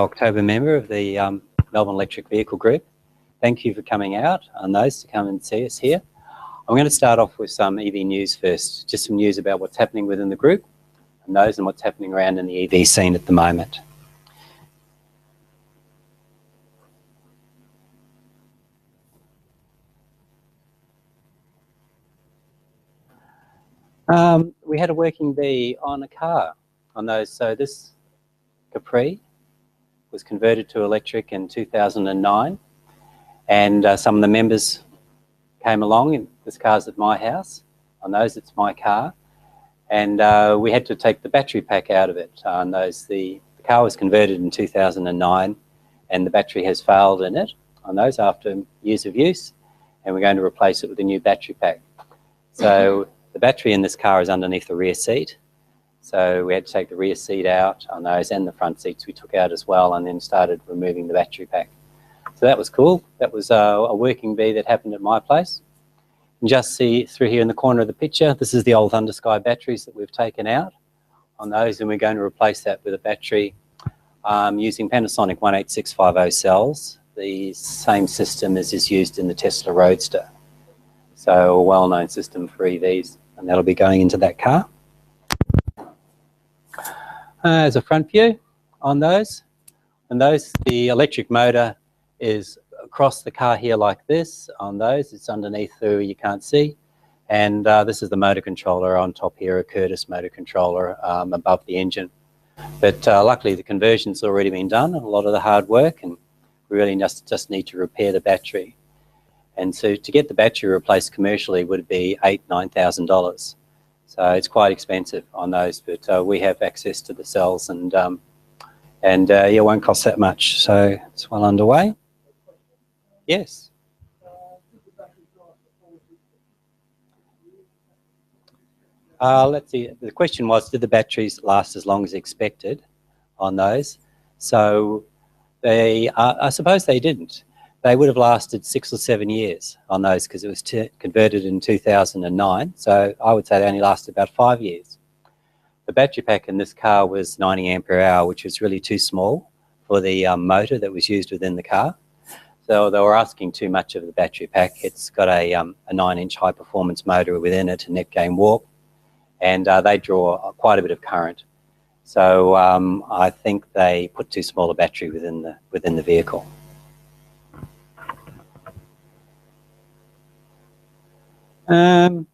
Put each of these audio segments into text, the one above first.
October member of the Melbourne Electric Vehicle Group. Thank you for coming out on those to come and see us here. I'm going to start off with some EV news first, just some news about what's happening within the group and those and what's happening around in the EV scene at the moment. We had a working bee on a car on those. So this Capri was converted to electric in 2009, and some of the members came along. And this car's at my house. On those, it's my car, and we had to take the battery pack out of it. On those, the car was converted in 2009, and the battery has failed in it. On those, after years of use, and we're going to replace it with a new battery pack. So the battery in this car is underneath the rear seat. So we had to take the rear seat out on those, and the front seats we took out as well, and then started removing the battery pack. So that was cool. That was a working bee that happened at my place. You can just see through here in the corner of the picture, this is the old Thunder Sky batteries that we've taken out on those, and we're going to replace that with a battery using Panasonic 18650 cells, the same system as is used in the Tesla Roadster. So a well-known system for EVs, and that'll be going into that car. As a front view on those, the electric motor is across the car here like this. On those, it's underneath where you can't see, and this is the motor controller on top here, a Curtis motor controller above the engine. But luckily the conversion's already been done, a lot of the hard work, and we really just need to repair the battery. And so to get the battery replaced commercially would be $8,000–9,000. So it's quite expensive on those, but we have access to the cells, and yeah, it won't cost that much. So it's well underway. Yes. Let's see. The question was, did the batteries last as long as expected on those? So I suppose they didn't. They would have lasted 6 or 7 years on those, because it was converted in 2009. So I would say they only lasted about 5 years. The battery pack in this car was 90 ampere hour, which was really too small for the motor that was used within the car. So they were asking too much of the battery pack. It's got a 9-inch high performance motor within it, a net gain warp, and they draw quite a bit of current. So I think they put too small a battery within the vehicle. Here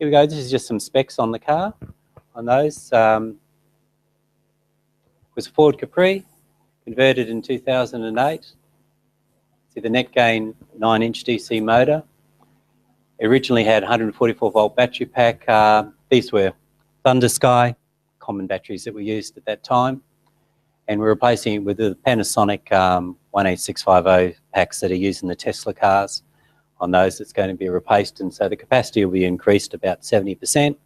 we go. This is just some specs on the car. On those, it was a Ford Capri, converted in 2008. See the net gain 9-inch DC motor. It originally had 144-volt battery pack. These were Thunder Sky, common batteries that were used at that time, and we're replacing it with the Panasonic 18650 packs that are used in the Tesla cars. On those, it's going to be replaced, and so the capacity will be increased about 70%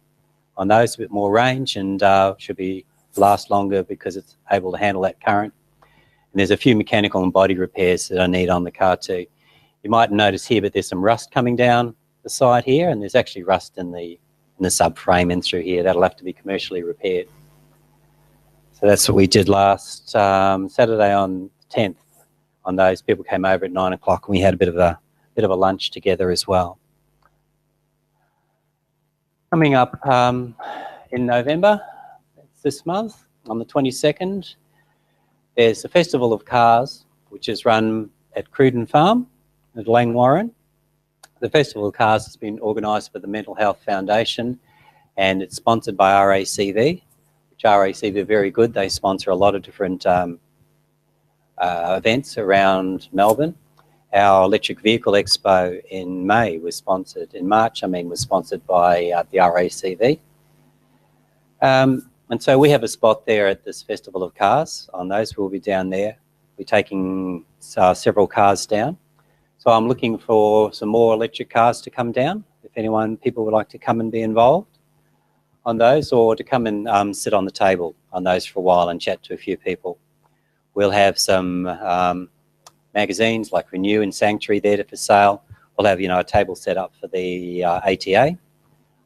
on those, a bit more range, and should be last longer because it's able to handle that current. And there's a few mechanical and body repairs that I need on the car too. You might notice here, but there's some rust coming down the side here, and there's actually rust in the subframe and through here. That'll have to be commercially repaired. So that's what we did last Saturday on the 10th. On those, people came over at 9 o'clock, and we had a bit of a lunch together as well. Coming up in November, this month, on the 22nd, there's the Festival of Cars, which is run at Cruden Farm at Langwarrin. The Festival of Cars has been organised by the Mental Health Foundation, and it's sponsored by RACV, which RACV are very good. They sponsor a lot of different events around Melbourne. Our Electric Vehicle Expo in March, was sponsored by the RACV. And so we have a spot there at this Festival of Cars. On those, we'll be down there. We're taking several cars down. So I'm looking for some more electric cars to come down, if people would like to come and be involved on those, or to come and sit on the table on those for a while and chat to a few people. We'll have some magazines like Renew and Sanctuary there for sale. We'll have, a table set up for the ATA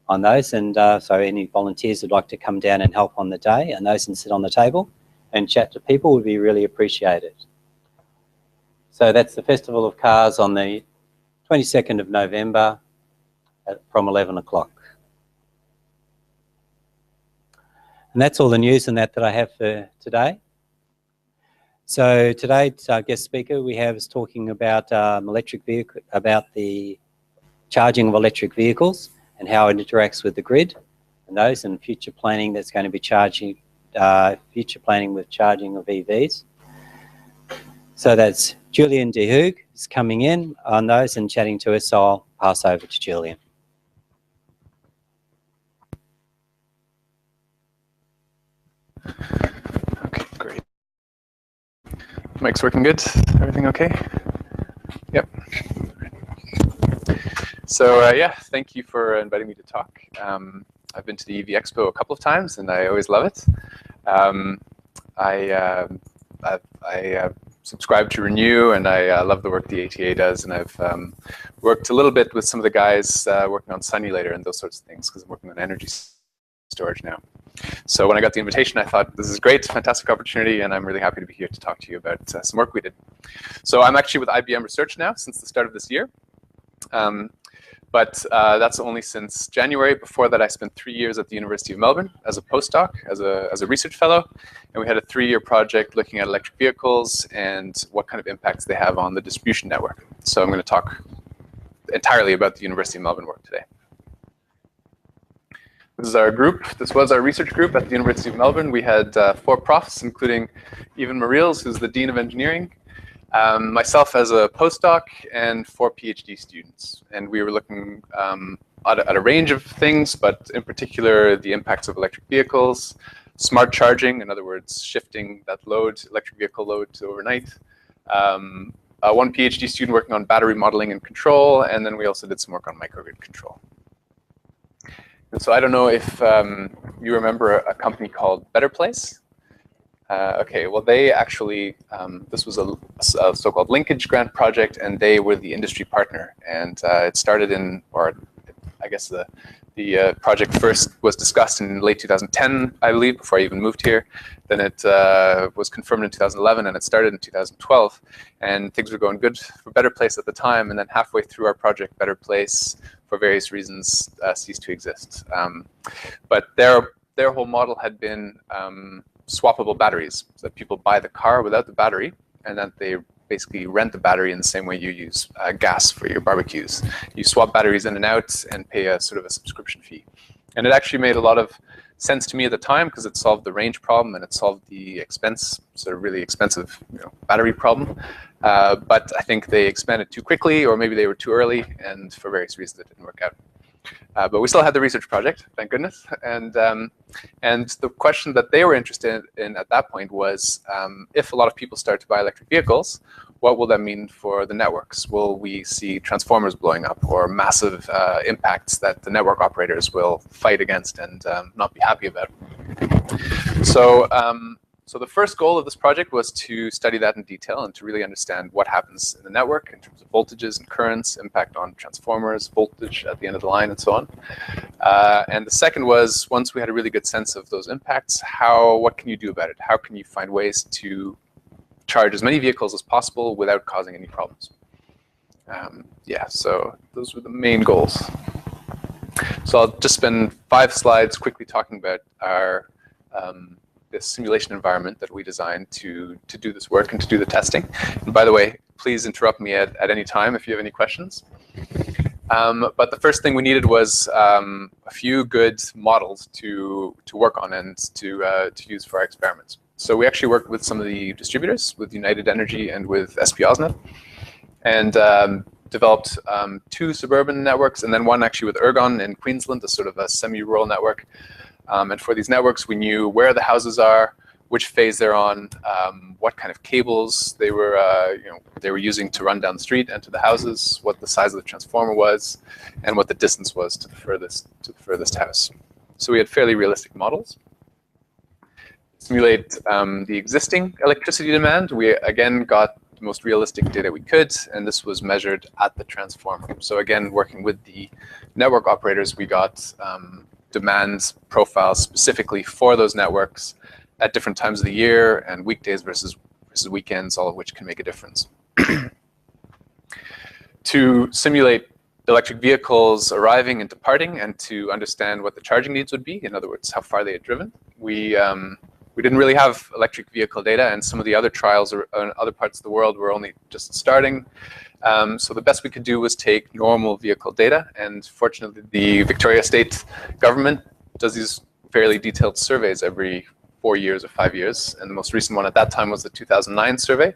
on those, and so any volunteers who'd like to come down and help on the day and those and sit on the table and chat to people would be really appreciated. So that's the Festival of Cars on the 22nd of November from 11 o'clock. And that's all the news and that I have for today. So today's guest speaker we have is talking about the charging of electric vehicles and how it interacts with the grid, and those, and future planning that's going to be future planning with charging of EVs. So that's Julian de Hoog is coming in on those and chatting to us, so I'll pass over to Julian. Okay, great. Mic's working good? Everything okay? Yep. So yeah, thank you for inviting me to talk. I've been to the EV Expo a couple of times and I always love it. I subscribe to Renew and I love the work the ATA does, and I've worked a little bit with some of the guys working on Simulator and those sorts of things because I'm working on energy storage now. So when I got the invitation, I thought this is great, fantastic opportunity, and I'm really happy to be here to talk to you about some work we did. So I'm actually with IBM Research now since the start of this year. But that's only since January. Before that, I spent 3 years at the University of Melbourne as a postdoc, as a research fellow. And we had a 3-year project looking at electric vehicles and what kind of impacts they have on the distribution network. So I'm going to talk entirely about the University of Melbourne work today. This is our group. This was our research group at the University of Melbourne. We had 4 profs, including Evan Mariels, who's the Dean of Engineering, myself as a postdoc, and 4 PhD students. And we were looking at a range of things, but in particular, the impacts of electric vehicles, smart charging, in other words, shifting that load, electric vehicle load to overnight. 1 PhD student working on battery modeling and control, and then we also did some work on microgrid control. And so I don't know if you remember a company called Better Place. Okay, well, they actually, this was a so-called linkage grant project, and they were the industry partner. And it started in, or I guess the project first was discussed in late 2010, I believe, before I even moved here. Then it was confirmed in 2011, and it started in 2012. And things were going good for Better Place at the time. And then halfway through our project, Better Place, for various reasons, ceased to exist. But their whole model had been swappable batteries, so that people buy the car without the battery, and then they basically rent the battery in the same way you use gas for your barbecues. You swap batteries in and out and pay a sort of a subscription fee. And it actually made a lot of sense to me at the time because it solved the range problem and it solved the expense, sort of really expensive battery problem. But I think they expanded too quickly, or maybe they were too early, and for various reasons it didn't work out. But we still had the research project, thank goodness. And the question that they were interested in at that point was, if a lot of people start to buy electric vehicles, what will that mean for the networks? Will we see transformers blowing up, or massive impacts that the network operators will fight against and not be happy about? So the first goal of this project was to study that in detail and to really understand what happens in the network in terms of voltages and currents, impact on transformers, voltage at the end of the line, and so on. And the second was, once we had a really good sense of those impacts, what can you do about it? How can you find ways to charge as many vehicles as possible without causing any problems? Yeah, so those were the main goals. So I'll just spend 5 slides quickly talking about our this simulation environment that we designed to do this work and to do the testing. And by the way, please interrupt me at any time if you have any questions. But the first thing we needed was a few good models to work on and to use for our experiments. So we actually worked with some of the distributors, with United Energy and with SP Osnet, and developed 2 suburban networks, and then 1 actually with Ergon in Queensland, a sort of a semi-rural network. And for these networks, we knew where the houses are, which phase they're on, what kind of cables they were using to run down the street and to the houses, what the size of the transformer was, and what the distance was to the furthest house. So we had fairly realistic models. Simulate the existing electricity demand. We again got the most realistic data we could, and this was measured at the transformer. So again, working with the network operators, we got demand profiles specifically for those networks, at different times of the year, and weekdays versus weekends, all of which can make a difference. To simulate electric vehicles arriving and departing, and to understand what the charging needs would be, in other words, how far they had driven, we didn't really have electric vehicle data, and some of the other trials in other parts of the world were only just starting. So the best we could do was take normal vehicle data, and fortunately the Victoria State government does these fairly detailed surveys every 4 years or 5 years, and the most recent one at that time was the 2009 survey.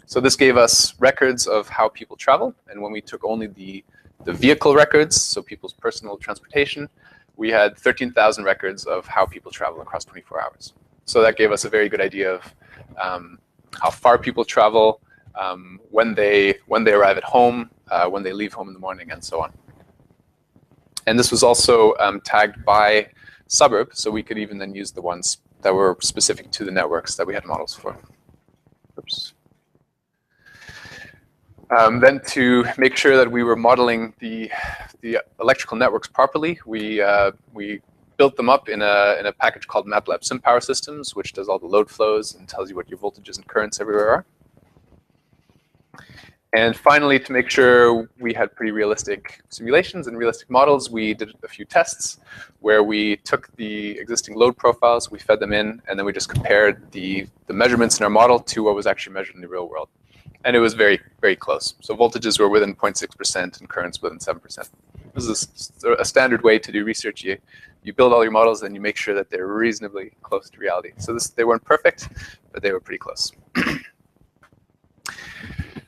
So this gave us records of how people travel, and when we took only the vehicle records, so people's personal transportation, we had 13,000 records of how people travel across 24 hours. So that gave us a very good idea of how far people travel, when they arrive at home, when they leave home in the morning, and so on. And this was also tagged by suburb, so we could even then use the ones that were specific to the networks that we had models for. Oops. Then to make sure that we were modeling the electrical networks properly, we built them up in a package called MATLAB SimPower Systems, which does all the load flows and tells you what your voltages and currents everywhere are. And finally, to make sure we had pretty realistic simulations and realistic models, we did a few tests where we took the existing load profiles, we fed them in, and then we just compared the measurements in our model to what was actually measured in the real world. And it was very, very close. So voltages were within 0.6% and currents within 7%. This is a standard way to do research. You build all your models and you make sure that they're reasonably close to reality. So they weren't perfect, but they were pretty close.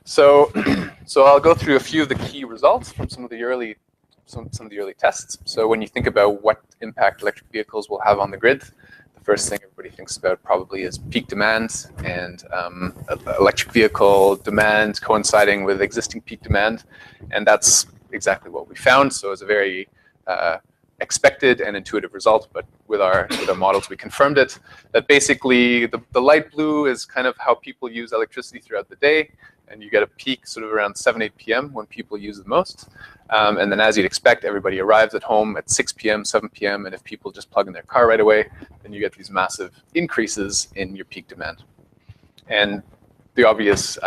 So I'll go through a few of the key results from some of the early tests. So when you think about what impact electric vehicles will have on the grid, the first thing everybody thinks about probably is peak demand and electric vehicle demand coinciding with existing peak demand, and that's exactly what we found. So it's a very expected and intuitive result, but with our models we confirmed it, that basically the light blue is kind of how people use electricity throughout the day, and you get a peak sort of around 7, 8 p.m. when people use the most. And then as you'd expect, everybody arrives at home at 6 p.m., 7 p.m., and if people just plug in their car right away, then you get these massive increases in your peak demand. And the obvious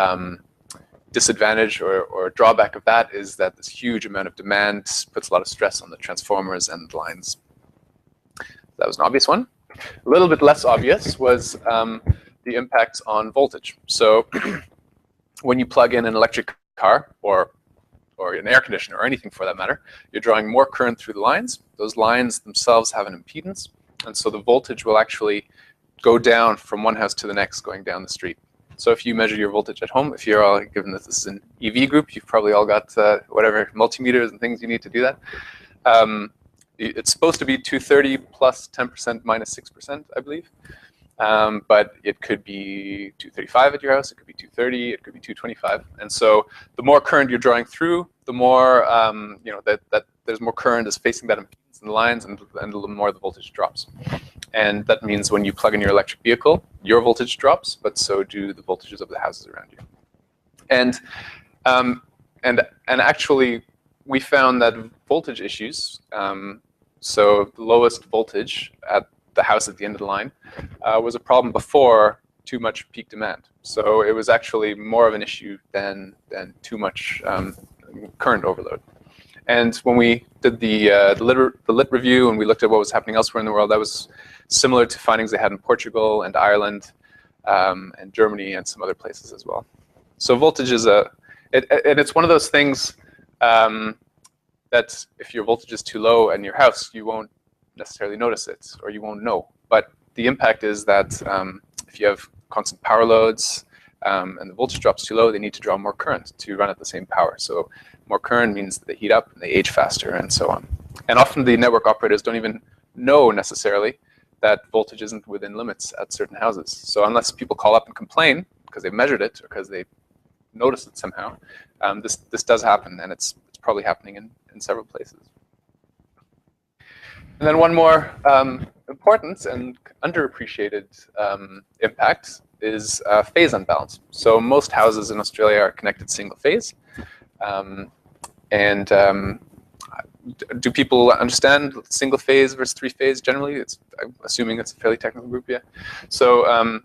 disadvantage or drawback of that is that this huge amount of demand puts a lot of stress on the transformers and the lines. That was an obvious one. A little bit less obvious was the impact on voltage. So when you plug in an electric car or an air conditioner or anything for that matter, you're drawing more current through the lines. Those lines themselves have an impedance, and so the voltage will actually go down from one house to the next going down the street. So if you measure your voltage at home, if you're all, given that this is an EV group, you've probably all got whatever multimeters and things you need to do that. It's supposed to be 230 plus 10% minus 6%, I believe. But it could be 235 at your house, it could be 230, it could be 225. And so the more current you're drawing through, the more, that there's more current is facing that impedance in the lines, and the more the voltage drops. And that means when you plug in your electric vehicle, your voltage drops, but so do the voltages of the houses around you. And actually, we found that voltage issues, so the lowest voltage at the house at the end of the line, was a problem before too much peak demand. So it was actually more of an issue than too much current overload. And when we did the lit review and we looked at what was happening elsewhere in the world, that was similar to findings they had in Portugal and Ireland and Germany and some other places as well. So voltage is it's one of those things that if your voltage is too low in your house, you won't necessarily notice it, or you won't know. But the impact is that if you have constant power loads and the voltage drops too low, they need to draw more current to run at the same power. So more current means that they heat up and they age faster and so on. And often the network operators don't even know necessarily that voltage isn't within limits at certain houses. So unless people call up and complain because they measured it or because they noticed it somehow, this does happen, and it's probably happening in several places. And then one more important and underappreciated impact is phase unbalance. So most houses in Australia are connected single phase. And do people understand single phase versus three phase generally? I'm assuming it's a fairly technical group, yeah. So,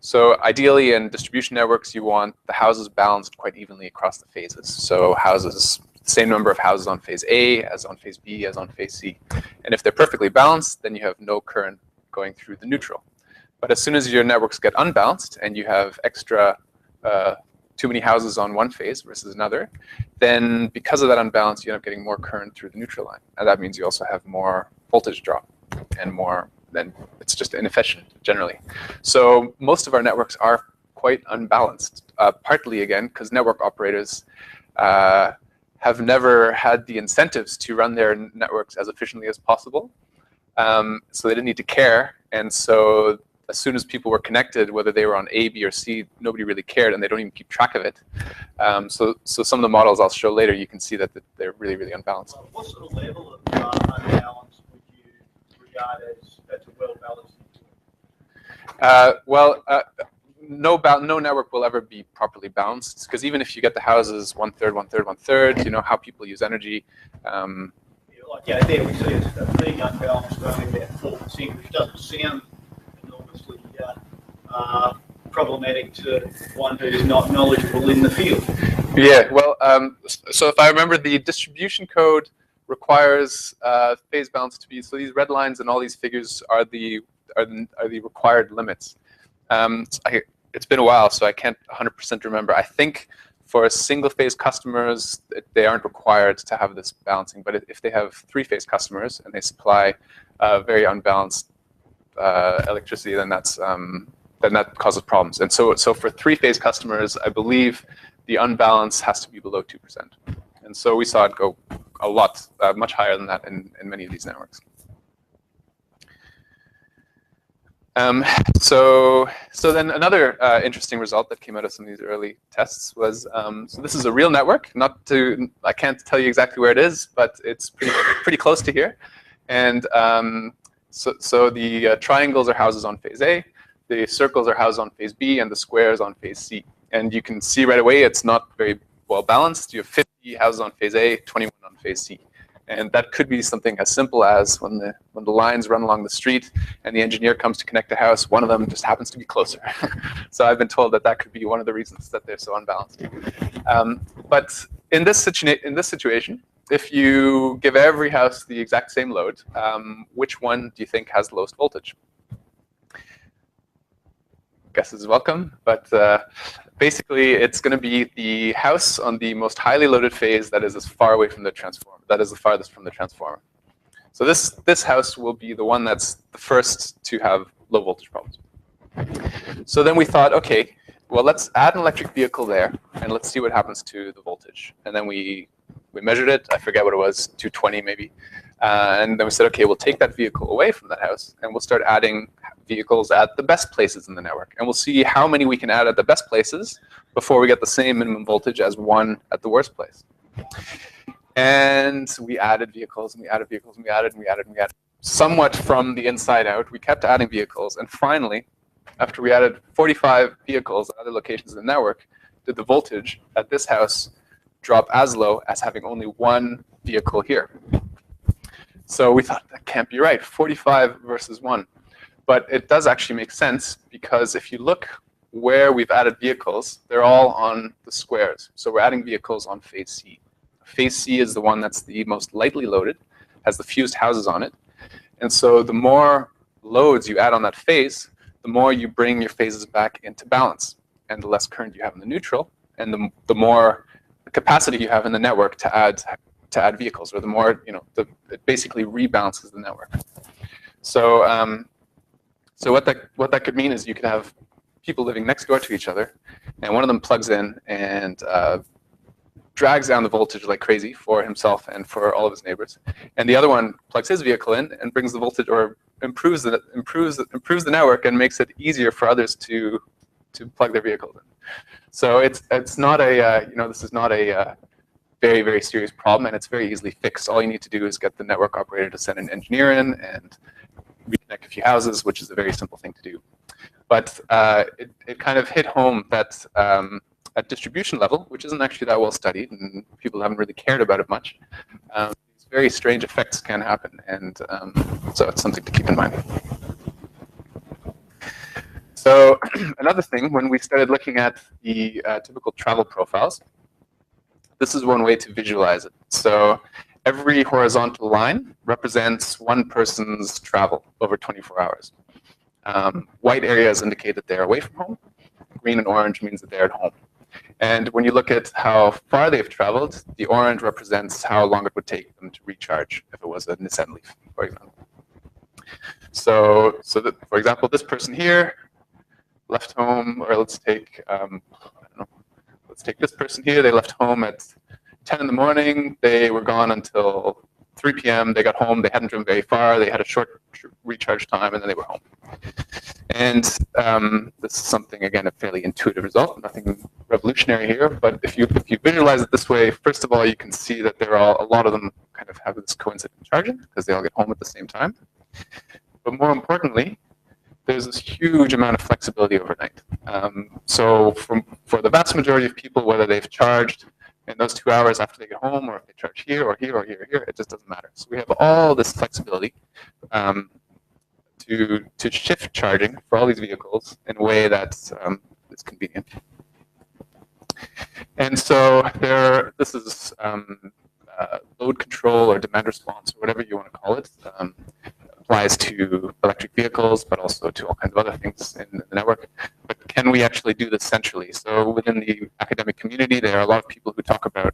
so ideally in distribution networks, you want the houses balanced quite evenly across the phases. So houses, same number of houses on phase A as on phase B as on phase C. And if they're perfectly balanced, then you have no current going through the neutral. But as soon as your networks get unbalanced and you have extra too many houses on one phase versus another, then because of that unbalance, you end up getting more current through the neutral line. And that means you also have more voltage drop and more, then it's just inefficient generally. So most of our networks are quite unbalanced, partly again, because network operators have never had the incentives to run their networks as efficiently as possible. So they didn't need to care. And so as soon as people were connected, whether they were on A, B, or C, nobody really cared, and they don't even keep track of it. So some of the models I'll show later, you can see that they're really, really unbalanced. What sort of level of unbalance would you regard as a well-balanced? No network will ever be properly balanced, because even if you get the houses 1/3, 1/3, 1/3, you know how people use energy. There we see a big unbalanced only about 4%, which doesn't sound enormously problematic to one who's not knowledgeable in the field. Yeah, well, so if I remember, the distribution code requires phase balance to be, so these red lines and all these figures are the required limits. It's been a while, so I can't 100% remember. I think for single phase customers, they aren't required to have this balancing, but if they have three-phase customers and they supply very unbalanced electricity, then that causes problems. And so for three-phase customers, I believe the unbalance has to be below 2%. And so we saw it go a lot, much higher than that in many of these networks. So then another interesting result that came out of some of these early tests was, so this is a real network. I can't tell you exactly where it is, but it's pretty close to here. And so the triangles are houses on phase A, the circles are houses on phase B, and the squares on phase C. And you can see right away it's not very well balanced. You have 50 houses on phase A, 21 on phase C. And that could be something as simple as when the lines run along the street and the engineer comes to connect a house, one of them just happens to be closer. So I've been told that could be one of the reasons that they're so unbalanced. But in this situation, if you give every house the exact same load, which one do you think has the lowest voltage? Guess is welcome, but basically it's going to be the house on the most highly loaded phase that is as far away from the transformer, that is the farthest from the transformer. So this house will be the one that's the first to have low voltage problems. So then we thought, okay, well, let's add an electric vehicle there and let's see what happens to the voltage. And then we measured it, I forget what it was, 220 maybe. And then we said, okay, we'll take that vehicle away from that house and we'll start adding vehicles at the best places in the network. And we'll see how many we can add at the best places before we get the same minimum voltage as one at the worst place. And we added vehicles and we added vehicles and we added and we added and we added. Somewhat from the inside out, we kept adding vehicles. And finally, after we added 45 vehicles at other locations in the network, did the voltage at this house drop as low as having only one vehicle here. So we thought, that can't be right, 45 versus 1. But it does actually make sense, because if you look where we've added vehicles, they're all on the squares. So we're adding vehicles on phase C. Phase C is the one that's the most lightly loaded, has the fewest houses on it. And so the more loads you add on that phase, the more you bring your phases back into balance. And the less current you have in the neutral, and the more capacity you have in the network to add vehicles, or the more, it basically rebalances the network. So so what that could mean is you could have people living next door to each other, and one of them plugs in and drags down the voltage like crazy for himself and for all of his neighbors, and the other one plugs his vehicle in and brings the voltage, or improves the network and makes it easier for others to plug their vehicles in. So it's not a this is not a very, very serious problem, and it's very easily fixed. All you need to do is get the network operator to send an engineer in and reconnect a few houses, which is a very simple thing to do. But it kind of hit home that at distribution level, which isn't actually that well studied, and people haven't really cared about it much, these very strange effects can happen, and so it's something to keep in mind. So another thing, when we started looking at the typical travel profiles, this is one way to visualize it. So every horizontal line represents one person's travel over 24 hours. White areas indicate that they're away from home. Green and orange means that they're at home. And when you look at how far they've traveled, the orange represents how long it would take them to recharge if it was a Nissan Leaf, for example. So that, for example, this person here left home, or let's take, I don't know, let's take this person here. They left home at 10 in the morning. They were gone until 3 p.m. They got home. They hadn't driven very far. They had a short recharge time, and then they were home. And this is something, again, a fairly intuitive result, nothing revolutionary here. But if you visualize it this way, first of all, you can see that a lot of them kind of have this coincident charging because they all get home at the same time. But more importantly, there's this huge amount of flexibility overnight. So for the vast majority of people, whether they've charged in those 2 hours after they get home, or if they charge here or here or here or here, it just doesn't matter. So we have all this flexibility to shift charging for all these vehicles in a way that is convenient. And so this is load control or demand response, or whatever you want to call it. Applies to electric vehicles, but also to all kinds of other things in the network. But can we actually do this centrally? So within the academic community, there are a lot of people who talk about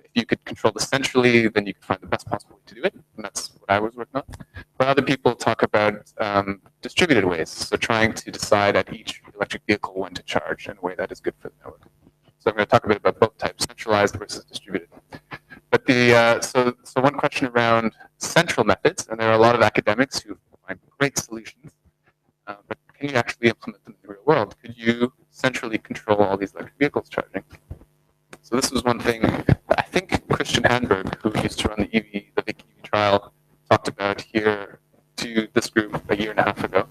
if you could control this centrally, then you could find the best possible way to do it. And that's what I was working on. But other people talk about distributed ways. So trying to decide at each electric vehicle when to charge in a way that is good for the network. So I'm going to talk a bit about both types, centralized versus distributed. But so one question around central methods, and there are a lot of academics who find great solutions, but can you actually implement them in the real world? Could you centrally control all these electric vehicles charging? So this was one thing that I think Christian Hanberg, who used to run the VIC EV trial, talked about here to this group a year and a half ago.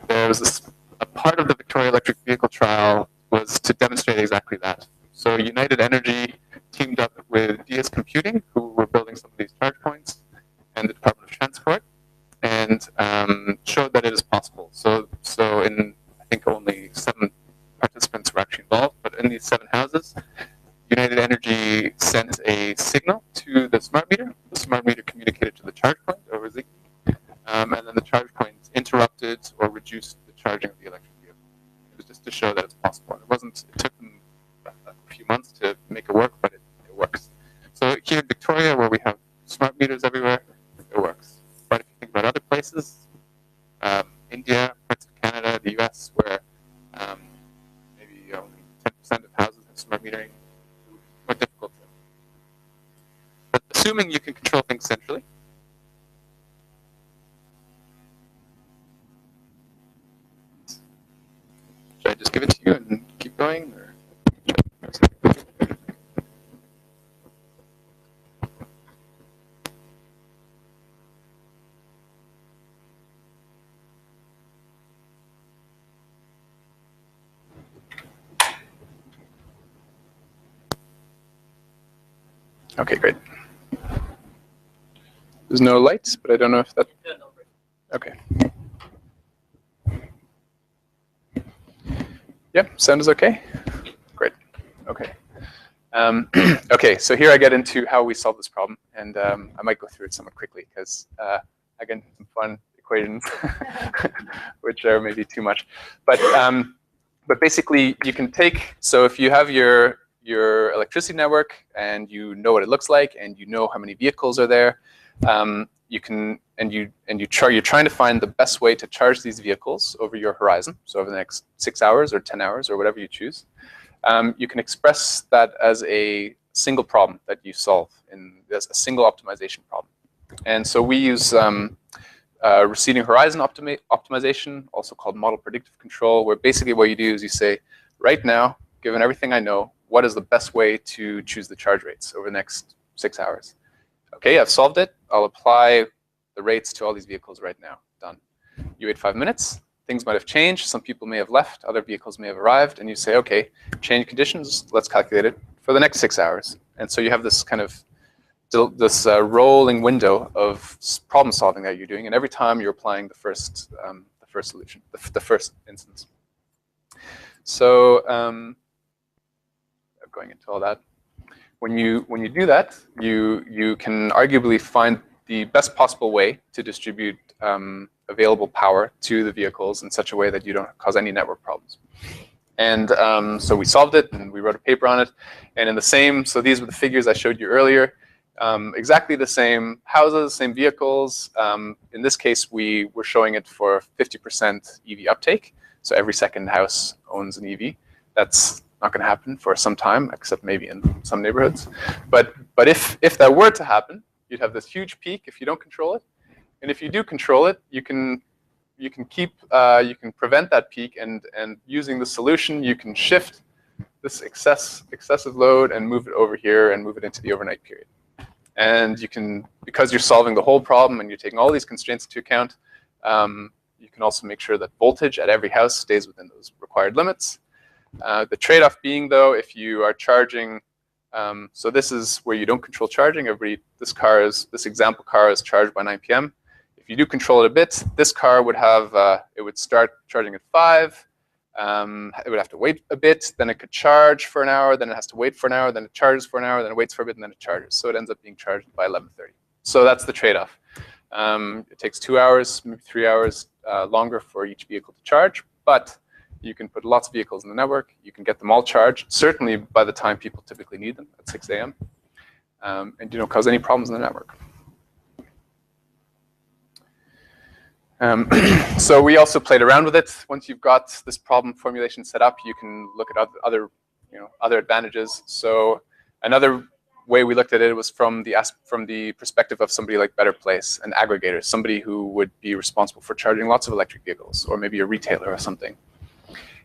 There was a part of the Victoria electric vehicle trial was to demonstrate exactly that. So United Energy teamed up with DS Computing, who were building some of these charge points, and the Department of Transport, and showed that it is possible. So in, I think, only 7 participants were actually involved, but in these 7 houses, United Energy sent a signal to the smart meter. The smart meter communicated to the charge point over Zigbee, and then the charge point interrupted or reduced the charging of the electric vehicle. It was just to show that it's possible. It took them a few months to make it work, but it works. So here in Victoria, where we have smart meters everywhere, it works. But if you think about other places, India, parts of Canada, the US, where maybe only 10% of houses have smart metering, more difficult. But assuming you can control things centrally, should I just give it to you and keep going? Or? Okay, great. There's no lights, but I don't know if that. Okay. Yeah, sound is okay? Great. Okay. Okay, so here I get into how we solve this problem, and I might go through it somewhat quickly because I get some fun equations, which are maybe too much. But basically, you can take, so if you have your electricity network and you know what it looks like and you know how many vehicles are there, you can you're trying to find the best way to charge these vehicles over your horizon. So over the next 6 hours or 10 hours or whatever you choose, you can express that as a single problem that you solve as a single optimization problem. And so we use receding horizon optimization, also called model predictive control, where basically what you do is you say, right now, given everything I know, what is the best way to choose the charge rates over the next 6 hours? Okay, I've solved it. I'll apply the rates to all these vehicles right now. Done. You wait 5 minutes. Things might have changed. Some people may have left. Other vehicles may have arrived. And you say, okay, change conditions. Let's calculate it for the next 6 hours. And so you have this kind of rolling window of problem solving that you're doing, and every time you're applying the first solution, the first instance. So going into all that, when you do that, you can arguably find the best possible way to distribute available power to the vehicles in such a way that you don't cause any network problems. And so we solved it, and we wrote a paper on it. And in the same, so these were the figures I showed you earlier. Exactly the same houses, same vehicles. In this case, we were showing it for 50% EV uptake. So every second house owns an EV. That's not going to happen for some time, except maybe in some neighborhoods. But if that were to happen, you'd have this huge peak if you don't control it. And if you do control it, you can prevent that peak, and using the solution, you can shift this excessive load and move it over here and move it into the overnight period. And you can, because you're solving the whole problem and you're taking all these constraints into account, you can also make sure that voltage at every house stays within those required limits. The trade-off being, though, if you are charging, so this is where you don't control charging. This example car is charged by 9 p.m. If you do control it a bit, this car would have, it would start charging at 5. It would have to wait a bit, then it could charge for an hour, then it has to wait for an hour, then it charges for an hour, then it waits for a bit, and then it charges. So it ends up being charged by 11:30. So that's the trade-off. It takes 2 hours, maybe 3 hours longer for each vehicle to charge, but you can put lots of vehicles in the network. You can get them all charged, certainly by the time people typically need them, at 6 a.m. And you don't cause any problems in the network. So we also played around with it. Once you've got this problem formulation set up, you can look at other advantages. So another way we looked at it was from the perspective of somebody like Better Place, an aggregator, somebody who would be responsible for charging lots of electric vehicles, or maybe a retailer or something.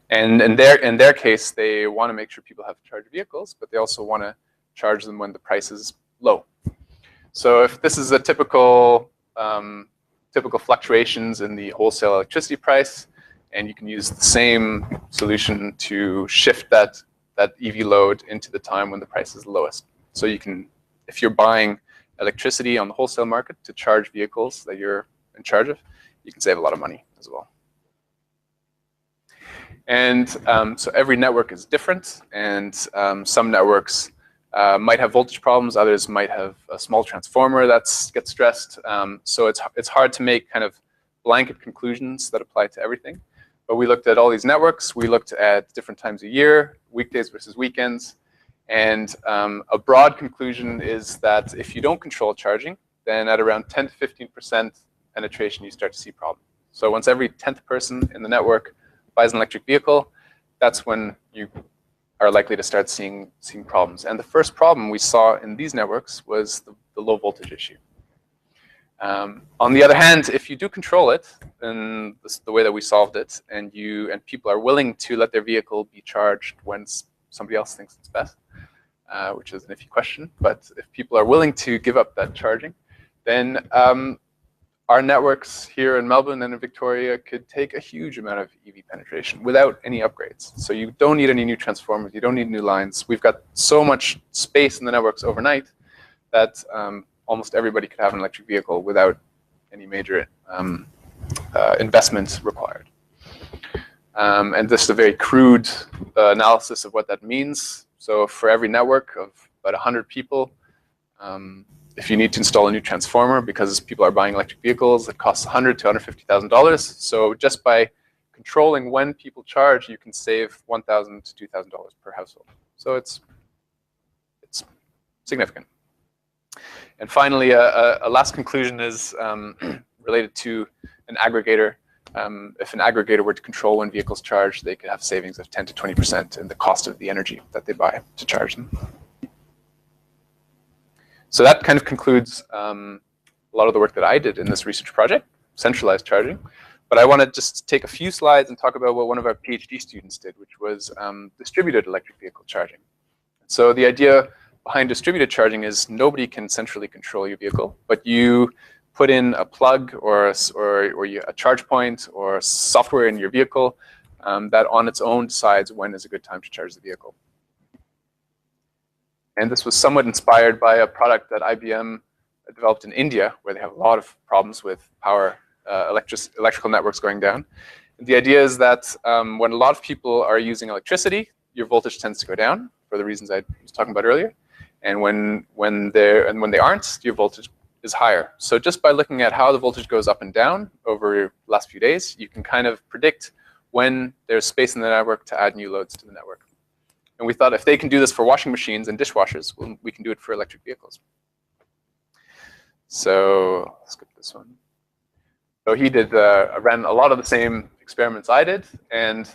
And in their case, they want to make sure people have charged vehicles, but they also want to charge them when the price is low. So if this is a typical fluctuations in the wholesale electricity price, and you can use the same solution to shift that EV load into the time when the price is lowest. So you can, if you're buying electricity on the wholesale market to charge vehicles that you're in charge of, you can save a lot of money as well. And so every network is different, and some networks might have voltage problems, others might have a small transformer that gets stressed. So it's hard to make kind of blanket conclusions that apply to everything. But we looked at all these networks. We looked at different times a year, weekdays versus weekends. And a broad conclusion is that if you don't control charging, then at around 10 to 15% penetration, you start to see problems. So once every 10th person in the network buys an electric vehicle, that's when you are likely to start seeing problems. And the first problem we saw in these networks was the low voltage issue. On the other hand, if you do control it, in the way that we solved it, and people are willing to let their vehicle be charged when somebody else thinks it's best, which is an iffy question, but if people are willing to give up that charging, then our networks here in Melbourne and in Victoria could take a huge amount of EV penetration without any upgrades. So you don't need any new transformers, you don't need new lines. We've got so much space in the networks overnight that almost everybody could have an electric vehicle without any major investment required. And this is a very crude analysis of what that means. So for every network of about 100 people, if you need to install a new transformer because people are buying electric vehicles, it costs $100,000 to $150,000. So just by controlling when people charge, you can save $1,000 to $2,000 per household. So it's significant. And finally, a last conclusion is related to an aggregator. If an aggregator were to control when vehicles charge, they could have savings of 10 to 20% in the cost of the energy that they buy to charge them. So that kind of concludes a lot of the work that I did in this research project, centralized charging. But I want to just take a few slides and talk about what one of our PhD students did, which was distributed electric vehicle charging. So the idea behind distributed charging is nobody can centrally control your vehicle, but you put in a plug or a charge point or software in your vehicle that on its own decides when is a good time to charge the vehicle. And this was somewhat inspired by a product that IBM developed in India, where they have a lot of problems with power, electrical networks going down. And the idea is that when a lot of people are using electricity, your voltage tends to go down for the reasons I was talking about earlier. And when they aren't, your voltage is higher. So just by looking at how the voltage goes up and down over the last few days, you can kind of predict when there's space in the network to add new loads to the network. And we thought if they can do this for washing machines and dishwashers, we can do it for electric vehicles. So let's skip this one. So he ran a lot of the same experiments I did, and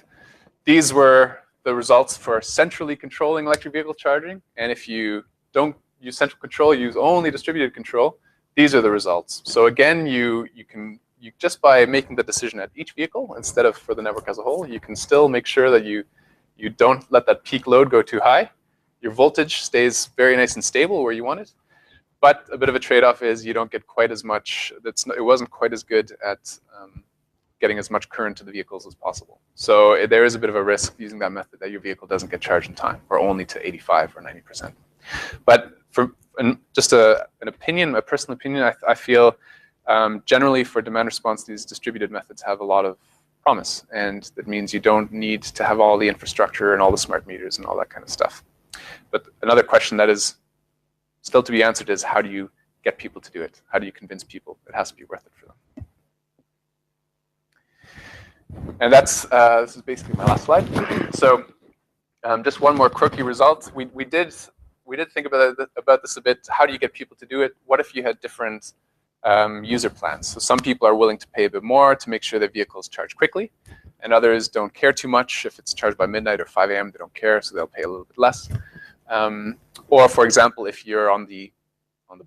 these were the results for centrally controlling electric vehicle charging. And if you don't use central control, use only distributed control, these are the results. So again, you just by making the decision at each vehicle instead of for the network as a whole, you can still make sure that you don't let that peak load go too high. Your voltage stays very nice and stable where you want it. But a bit of a trade-off is you don't get quite as much, it wasn't quite as good at getting as much current to the vehicles as possible. So there is a bit of a risk using that method that your vehicle doesn't get charged in time, or only to 85 or 90%. But just an opinion, a personal opinion, I feel generally for demand response, these distributed methods have a lot of promise. And that means you don't need to have all the infrastructure and all the smart meters and all that kind of stuff. But another question that is still to be answered is, how do you get people to do it? How do you convince people it has to be worth it for them? And this is basically my last slide. So just one more quirky result. We did think about this a bit. How do you get people to do it? What if you had different user plans? So some people are willing to pay a bit more to make sure their vehicles charge quickly, and others don't care too much. If it's charged by midnight or 5 a.m., they don't care, so they'll pay a little bit less. Or for example, if you're on the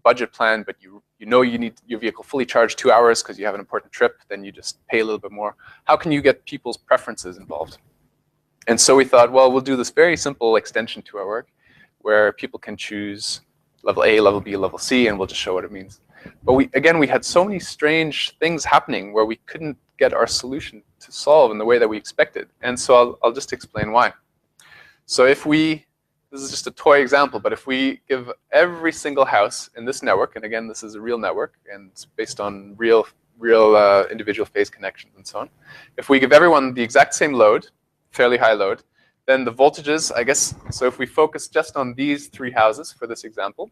budget plan, but you know you need your vehicle fully charged 2 hours because you have an important trip, then you just pay a little bit more. How can you get people's preferences involved? And so we thought, well, we'll do this very simple extension to our work where people can choose level A, level B, level C, and we'll just show what it means. But we had so many strange things happening where we couldn't get our solution to solve in the way that we expected. And so I'll just explain why. So this is just a toy example, but if we give every single house in this network, and again, this is a real network, and it's based on real individual phase connections and so on. If we give everyone the exact same load, fairly high load, then the voltages, I guess, so if we focus just on these 3 houses for this example,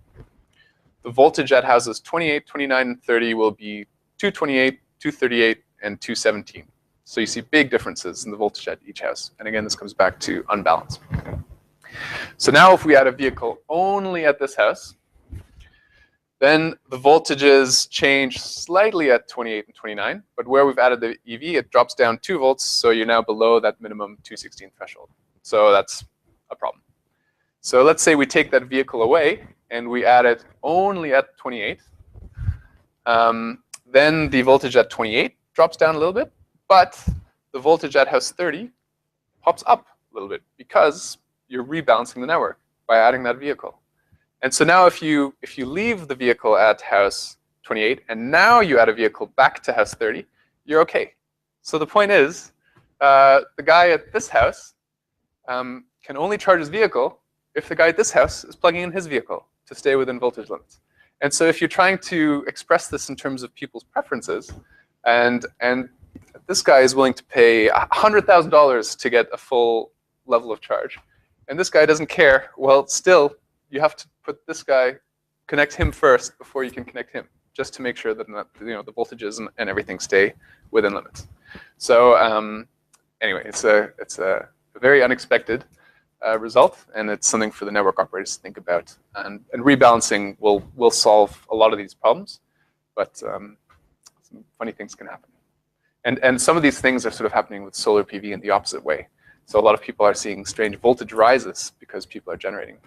the voltage at houses 28, 29, and 30 will be 228, 238, and 217. So you see big differences in the voltage at each house. And again, this comes back to unbalance. So now if we add a vehicle only at this house, then the voltages change slightly at 28 and 29. But where we've added the EV, it drops down 2 volts. So you're now below that minimum 216 threshold. So that's a problem. So let's say we take that vehicle away and we add it only at 28. Then the voltage at 28 drops down a little bit. But the voltage at house 30 pops up a little bit because you're rebalancing the network by adding that vehicle. And so now if you leave the vehicle at house 28 and now you add a vehicle back to house 30, you're okay. So the point is, the guy at this house can only charge his vehicle if the guy at this house is plugging in his vehicle to stay within voltage limits. And so if you're trying to express this in terms of people's preferences, and this guy is willing to pay $100,000 to get a full level of charge, and this guy doesn't care, well, still, you have to put this guy, connect him first before you can connect him, just to make sure that the voltages and everything stay within limits. So anyway, it's a very unexpected result, and it's something for the network operators to think about. And rebalancing will solve a lot of these problems, but some funny things can happen. And some of these things are sort of happening with solar PV in the opposite way. So a lot of people are seeing strange voltage rises because people are generating.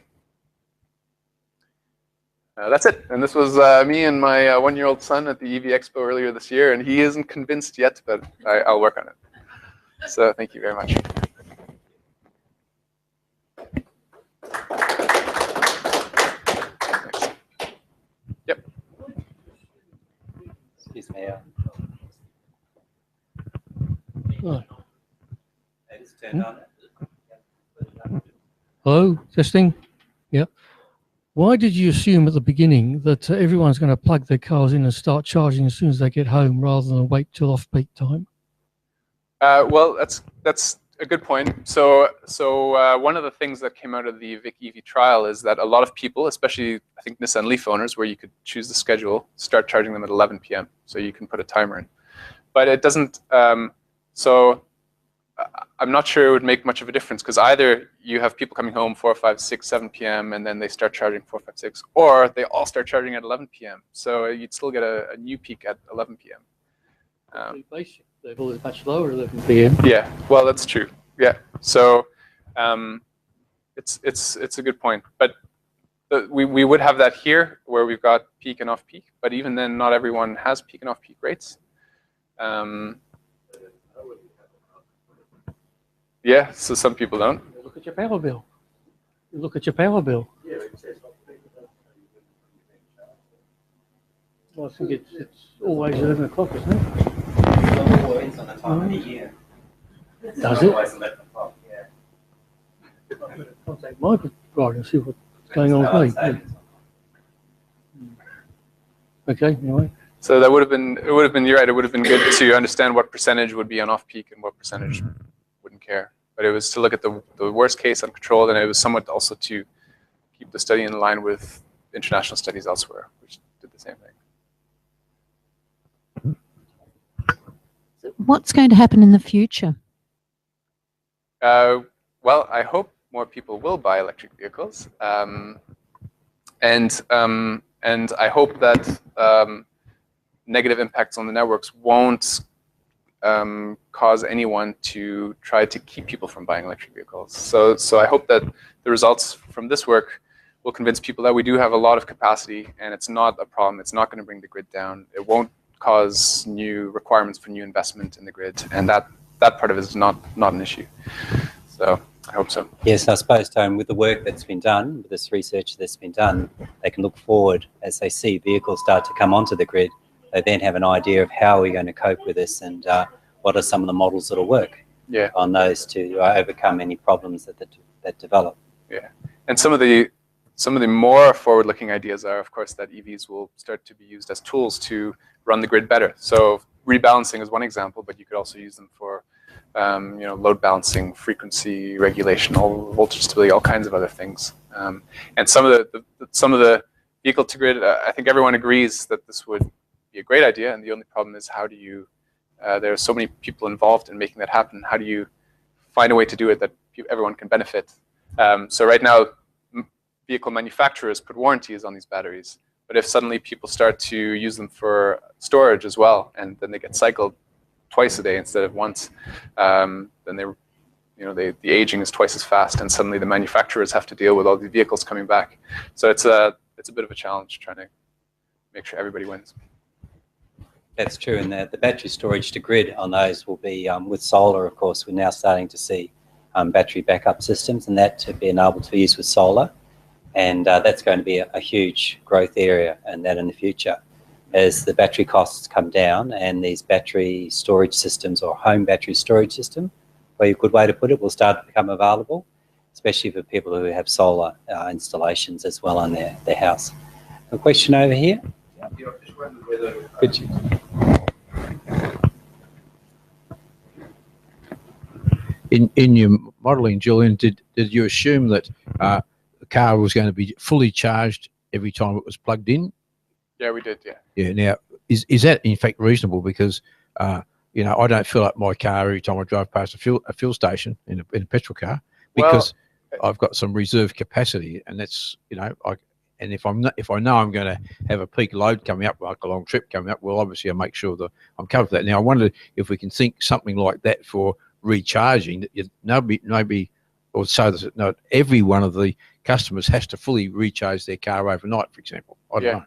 That's it. And this was me and my 1-year-old son at the EV Expo earlier this year, and he isn't convinced yet, but I'll work on it. So thank you very much. Thanks. Yep. Excuse me. Hello, testing. Yeah. Why did you assume at the beginning that everyone's going to plug their cars in and start charging as soon as they get home, rather than wait till off-peak time? Well, that's a good point. So one of the things that came out of the Vic EV trial is that a lot of people, especially I think Nissan Leaf owners, where you could choose the schedule, start charging them at 11 p.m. So you can put a timer in. But it doesn't. So I'm not sure it would make much of a difference, because either you have people coming home 4, 5, 6, 7 p.m. and then they start charging 4, 5, 6, or they all start charging at 11 p.m. So you'd still get a new peak at 11 p.m. The basic level is much lower at 11 p.m. Yeah, well, that's true. Yeah, so it's a good point. But we would have that here where we've got peak and off peak, but even then, not everyone has peak and off peak rates. Yeah, so some people don't. Look at your power bill. You look at your power bill. Well, I think it's always 11 o'clock, isn't it? It depends on the time of the year. Does it? Always 11 o'clock, yeah. Contact my provider and see what's going on with me. Okay, anyway. So that would have been, you're right, it would have been good to understand what percentage would be on off peak and what percentage wouldn't care. But it was to look at the worst case uncontrolled, and it was somewhat also to keep the study in line with international studies elsewhere, which did the same thing. So what's going to happen in the future? Well, I hope more people will buy electric vehicles, and I hope that negative impacts on the networks won't cause anyone to try to keep people from buying electric vehicles. So I hope that the results from this work will convince people that we do have a lot of capacity, and it's not a problem. It's not going to bring the grid down. It won't cause new requirements for new investment in the grid, and that part of it is not an issue. So I hope so. Yes, I suppose, Tone, with the work that's been done, with this research that's been done, they can look forward as they see vehicles start to come onto the grid. They then have an idea of how we're going to cope with this, and what are some of the models that'll work on those to overcome any problems that develop. Yeah, and some of the more forward-looking ideas are, of course, that EVs will start to be used as tools to run the grid better. So rebalancing is one example, but you could also use them for load balancing, frequency regulation, all voltage stability, all kinds of other things. And some of the vehicle to grid, I think everyone agrees that this would be a great idea, and the only problem is how do you there are so many people involved in making that happen. How do you find a way to do it that everyone can benefit? So right now, vehicle manufacturers put warranties on these batteries, but if suddenly people start to use them for storage as well, and then they get cycled twice a day instead of once, then the aging is twice as fast, and suddenly the manufacturers have to deal with all the vehicles coming back. So it's a bit of a challenge trying to make sure everybody wins. That's true, and the battery storage to grid on those will be with solar. Of course, we're now starting to see battery backup systems, and that to be able to use with solar, and that's going to be a huge growth area, and that in the future, as the battery costs come down, and these battery storage systems or home battery storage system, probably a good way to put it, will start to become available, especially for people who have solar installations as well on their house. A question over here. Yeah, I just wondered whether Could you? In your modelling, Julian, did you assume that the car was going to be fully charged every time it was plugged in? Yeah, we did. Yeah. Yeah. Now, is that in fact reasonable? Because I don't fill up my car every time I drive past a fuel station in a petrol car, because I've got some reserve capacity, and that's and if I know I'm going to have a peak load coming up, like a long trip coming up, well, obviously I make sure that I'm covered for that. Now, I wonder if we can think something like that for recharging, that nobody, or so that not every one of the customers has to fully recharge their car overnight, for example. I don't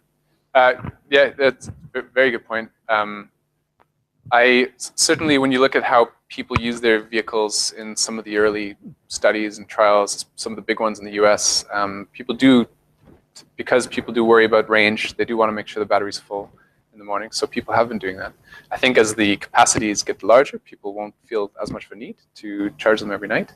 know. Yeah, that's a very good point. I certainly, when you look at how people use their vehicles in some of the early studies and trials, some of the big ones in the US, because people do worry about range, they do want to make sure the battery's full in the morning. So people have been doing that. I think as the capacities get larger, people won't feel as much of a need to charge them every night.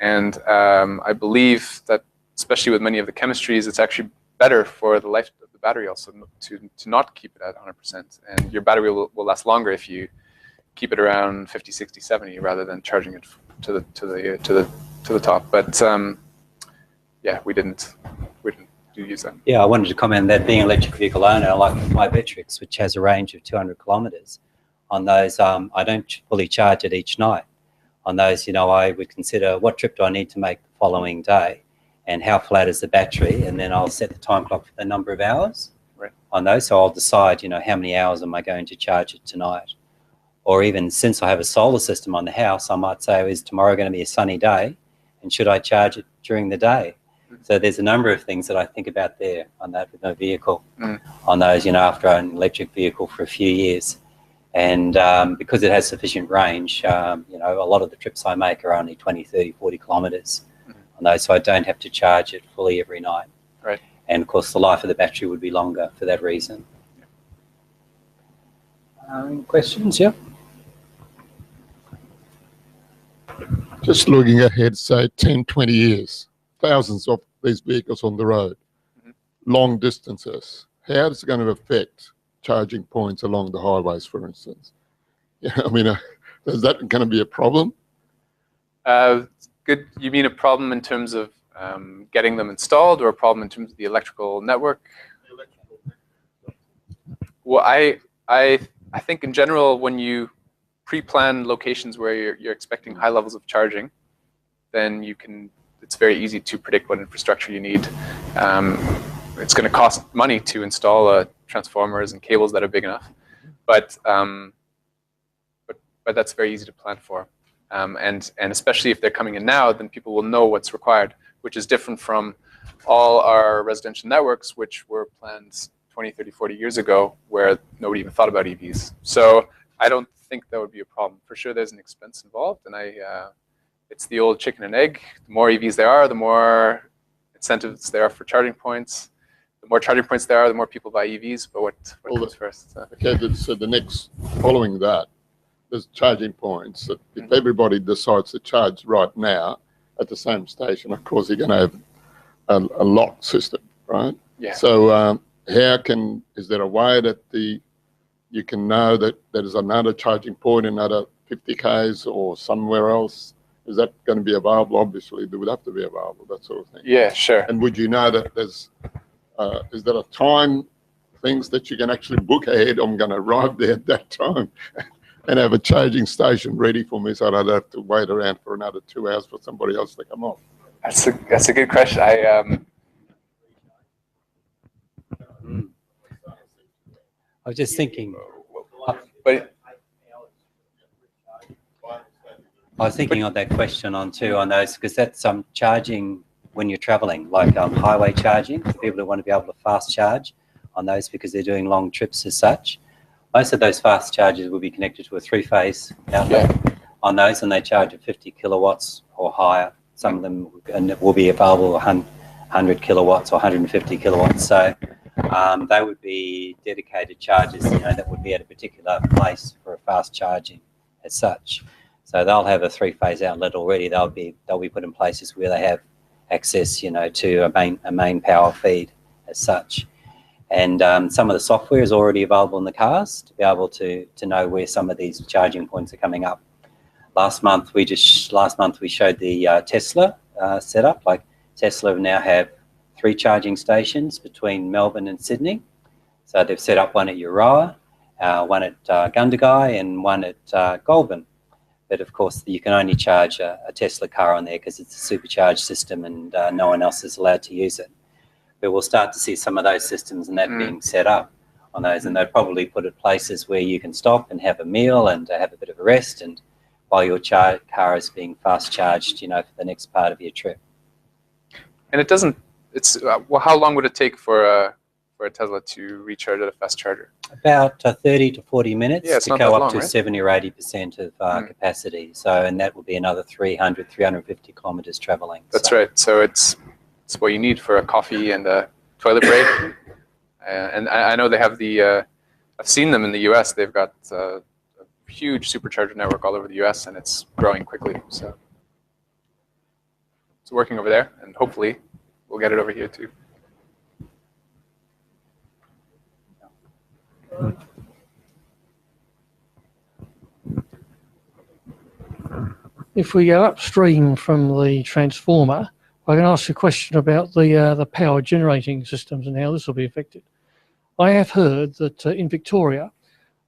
And I believe that, especially with many of the chemistries, it's actually better for the life of the battery also to not keep it at 100%. And your battery will last longer if you keep it around 50, 60, 70 rather than charging it to the top. But yeah, we didn't use that. Yeah, I wanted to comment that being an electric vehicle owner, I like my Victrix, which has a range of 200 kilometres. On those, I don't fully charge it each night. On those, you know, I would consider what trip do I need to make the following day and how flat is the battery, and then I'll set the time clock for the number of hours on those. So I'll decide, you know, how many hours am I going to charge it tonight? Or even since I have a solar system on the house, I might say, is tomorrow going to be a sunny day? And should I charge it during the day? So there's a number of things that I think about there on that with my vehicle. On those, you know, after I own an electric vehicle for a few years. And because it has sufficient range, you know, a lot of the trips I make are only 20, 30, 40 kilometres on those, so I don't have to charge it fully every night. Right. And of course, the life of the battery would be longer for that reason. Questions? Yeah. Just looking ahead, say 10, 20 years, thousands of these vehicles on the road, long distances. How is it going to affect charging points along the highways, for instance? Yeah, I mean, is that going to be a problem? Good. You mean a problem in terms of getting them installed, or a problem in terms of the electrical network? Well, I think in general, when you pre-plan locations where you're expecting high levels of charging, then it's very easy to predict what infrastructure you need. It's going to cost money to install transformers and cables that are big enough, but that's very easy to plan for. And especially if they're coming in now, then people will know what's required, which is different from all our residential networks, which were planned 20, 30, 40 years ago, where nobody even thought about EVs. So I don't think that would be a problem. For sure, there's an expense involved, and it's the old chicken and egg. The more EVs there are, the more incentives there are for charging points. The more charging points there are, the more people buy EVs. But what comes first? Okay, so the next, following that, there's charging points. That if everybody decides to charge right now at the same station, of course, you're going to have a lock system, right? Yeah. So is there a way that you can know that there's another charging point, another 50 Ks or somewhere else? Is that going to be available? Obviously, they would have to be available, that sort of thing. Yeah, sure. And would you know that is there a time, things that you can actually book ahead? I'm going to arrive there at that time and have a charging station ready for me, so I don't have to wait around for another 2 hours for somebody else to come off. That's a good question. I was just thinking. But I was thinking on that question on those, because that's charging when you're traveling, like highway charging for people who want to be able to fast charge on those because they're doing long trips as such. Most of those fast chargers will be connected to a 3-phase outlet on those, and they charge at 50 kilowatts or higher. Some of them will be available 100 kilowatts or 150 kilowatts. So they would be dedicated chargers, you know, that would be at a particular place for a fast charging as such. So they'll have a 3-phase outlet already. They'll be put in places where they have access, you know, to a main power feed as such. And some of the software is already available in the cars to be able to know where some of these charging points are coming up. Last month we showed the Tesla setup. Like Tesla now have 3 charging stations between Melbourne and Sydney. So they've set up one at Euroa, one at Gundagai, and one at Goulburn. But of course, you can only charge a Tesla car on there because it's a supercharged system, and no one else is allowed to use it. But we'll start to see some of those systems and that being set up on those, and they'll probably put it places where you can stop and have a meal and have a bit of a rest, and while your car is being fast charged, you know, for the next part of your trip. And it doesn't. It's well, how long would it take for a Tesla to recharge at a fast charger? About 30 to 40 minutes to go up to right? 70 or 80% of capacity. So, and that would be another 300, 350 kilometers traveling. That's right. So it's what you need for a coffee and a toilet break. And I know they have I've seen them in the US. They've got a huge supercharger network all over the US, and it's growing quickly. So it's working over there, and hopefully we'll get it over here too. If we go upstream from the transformer, I can ask a question about the power generating systems and how this will be affected. I have heard that in Victoria,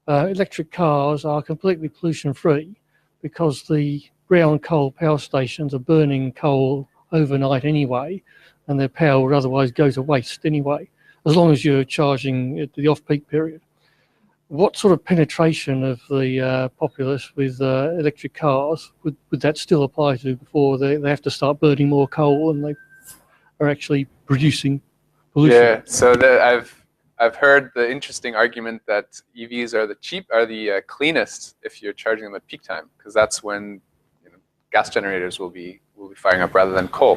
electric cars are completely pollution free because the brown coal power stations are burning coal overnight anyway, and their power would otherwise go to waste anyway, as long as you're charging at the off-peak period. What sort of penetration of the populace with electric cars would that still apply to before they have to start burning more coal and they are actually producing pollution? Yeah, so I've heard the interesting argument that EVs are the cleanest if you're charging them at peak time, because that's when gas generators will be firing up rather than coal.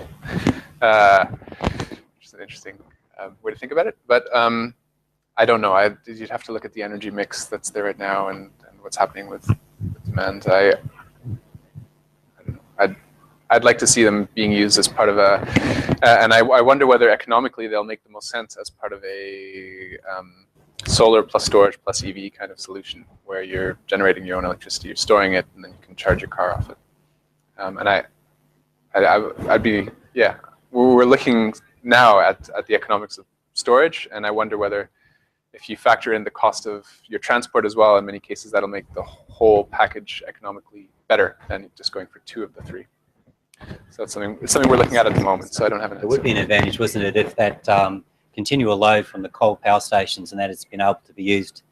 Which is an interesting way to think about it, but I don't know. You'd have to look at the energy mix that's there right now and what's happening with demand. I don't know. I'd like to see them being used as part of and I wonder whether economically they'll make the most sense as part of a solar plus storage plus EV kind of solution, where you're generating your own electricity, you're storing it, and then you can charge your car off it. And I'd be, yeah, we're looking now at the economics of storage, and I wonder whether if you factor in the cost of your transport as well, in many cases that'll make the whole package economically better than just going for 2 of the 3. So it's something we're looking at the moment. So I don't have an answer. It would be an advantage, wasn't it, if that continual load from the coal power stations and that has been able to be used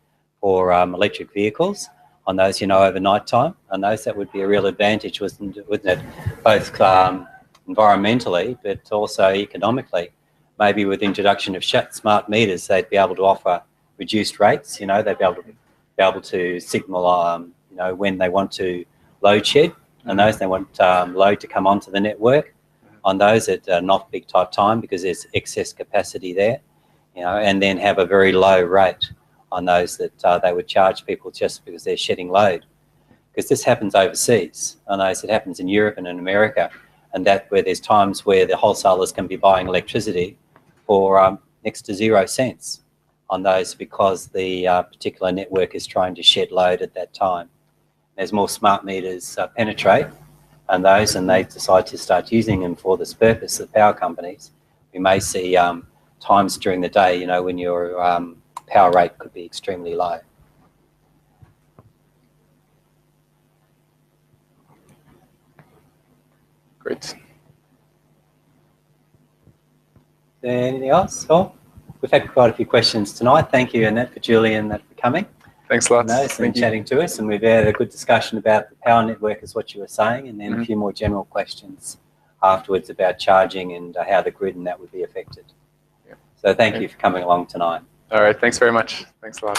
for electric vehicles on those, over night time. On those, that would be a real advantage, wouldn't it? Both environmentally, but also economically. Maybe with the introduction of smart meters, they'd be able to offer reduced rates. They'd be able to signal, when they want to load shed, and those they want load to come onto the network on those at an off-peak type time because there's excess capacity there, and then have a very low rate on those that they would charge people just because they're shedding load. Because this happens overseas. On those, it happens in Europe and in America, and that where there's times where the wholesalers can be buying electricity for next to 0 cents on those because the particular network is trying to shed load at that time. As more smart meters penetrate and they decide to start using them for this purpose, the power companies, we may see times during the day, when your power rate could be extremely low. Great. Is there anything else? Oh, we've had quite a few questions tonight. Thank you, Annette, for Julian, for coming. Thanks a lot. And chatting to us, and we've had a good discussion about the power network, as what you were saying, and then a few more general questions afterwards about charging and how the grid and that would be affected. Yeah. So thank you for coming along tonight. All right, thanks very much. Thanks a lot.